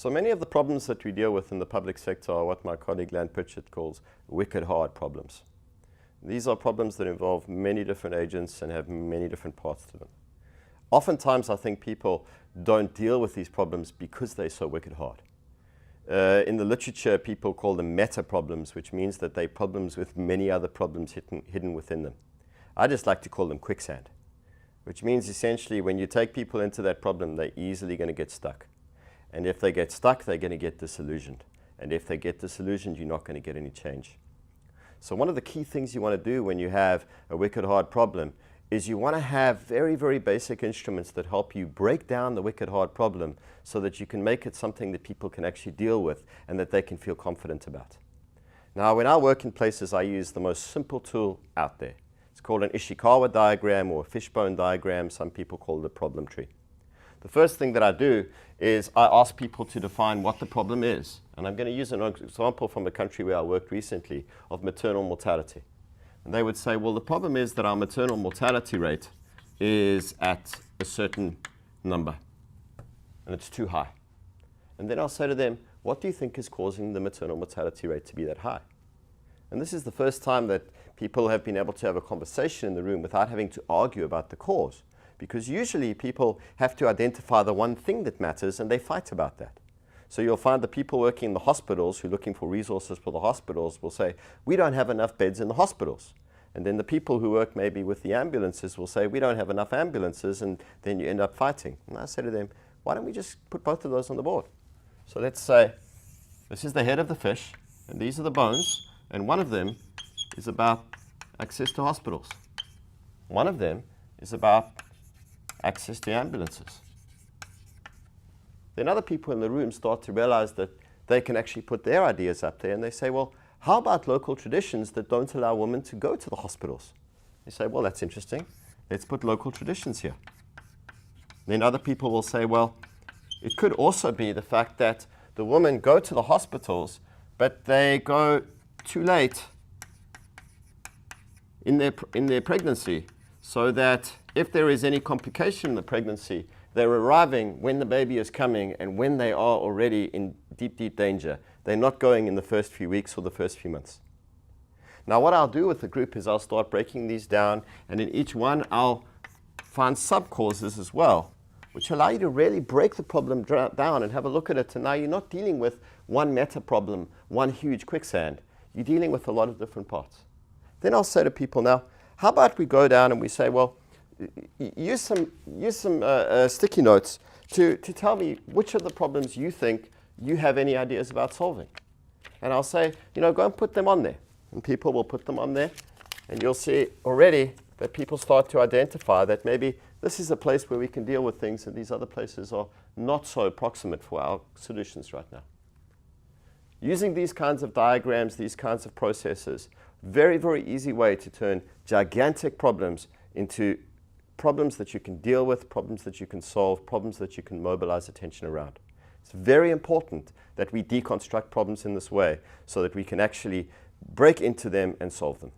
So many of the problems that we deal with in the public sector are what my colleague Lan Pritchett calls wicked hard problems. These are problems that involve many different agents and have many different parts to them. Oftentimes, I think people don't deal with these problems because they're so wicked hard. In the literature, people call them meta problems, which means that they're problems with many other problems hidden within them. I just like to call them quicksand, which means essentially when you take people into that problem, they're easily going to get stuck. And if they get stuck, they're going to get disillusioned. And if they get disillusioned, you're not going to get any change. So one of the key things you want to do when you have a wicked hard problem is you want to have very, very basic instruments that help you break down the wicked hard problem so that you can make it something that people can actually deal with and that they can feel confident about. Now, when I work in places, I use the most simple tool out there. It's called an Ishikawa diagram or a fishbone diagram. Some people call it a problem tree. The first thing that I do is I ask people to define what the problem is. And I'm going to use an example from a country where I worked recently of maternal mortality. And they would say, well, the problem is that our maternal mortality rate is at a certain number, and it's too high. And then I'll say to them, what do you think is causing the maternal mortality rate to be that high? And this is the first time that people have been able to have a conversation in the room without having to argue about the cause. Because usually people have to identify the one thing that matters, and they fight about that. So you'll find the people working in the hospitals who are looking for resources for the hospitals will say, we don't have enough beds in the hospitals. And then the people who work maybe with the ambulances will say, we don't have enough ambulances, and then you end up fighting. And I say to them, why don't we just put both of those on the board? So let's say, this is the head of the fish, and these are the bones, and one of them is about access to hospitals. One of them is about access to ambulances. Then other people in the room start to realize that they can actually put their ideas up there, and they say, well, how about local traditions that don't allow women to go to the hospitals? They say, well, that's interesting. Let's put local traditions here. Then other people will say, well, it could also be the fact that the women go to the hospitals, but they go too late in their pregnancy, so that if there is any complication in the pregnancy, they're arriving when the baby is coming and when they are already in deep, deep danger. They're not going in the first few weeks or the first few months. Now, what I'll do with the group is I'll start breaking these down, and in each one I'll find sub-causes as well, which allow you to really break the problem down and have a look at it. And now you're not dealing with one meta problem, one huge quicksand. You're dealing with a lot of different parts. Then I'll say to people, now, how about we go down and we say, well, use some sticky notes to tell me which of the problems you think you have any ideas about solving. And I'll say, go and put them on there. And people will put them on there. And you'll see already that people start to identify that maybe this is a place where we can deal with things and these other places are not so proximate for our solutions right now. Using these kinds of diagrams, these kinds of processes, very, very easy way to turn gigantic problems into problems that you can deal with, problems that you can solve, problems that you can mobilize attention around. It's very important that we deconstruct problems in this way so that we can actually break into them and solve them.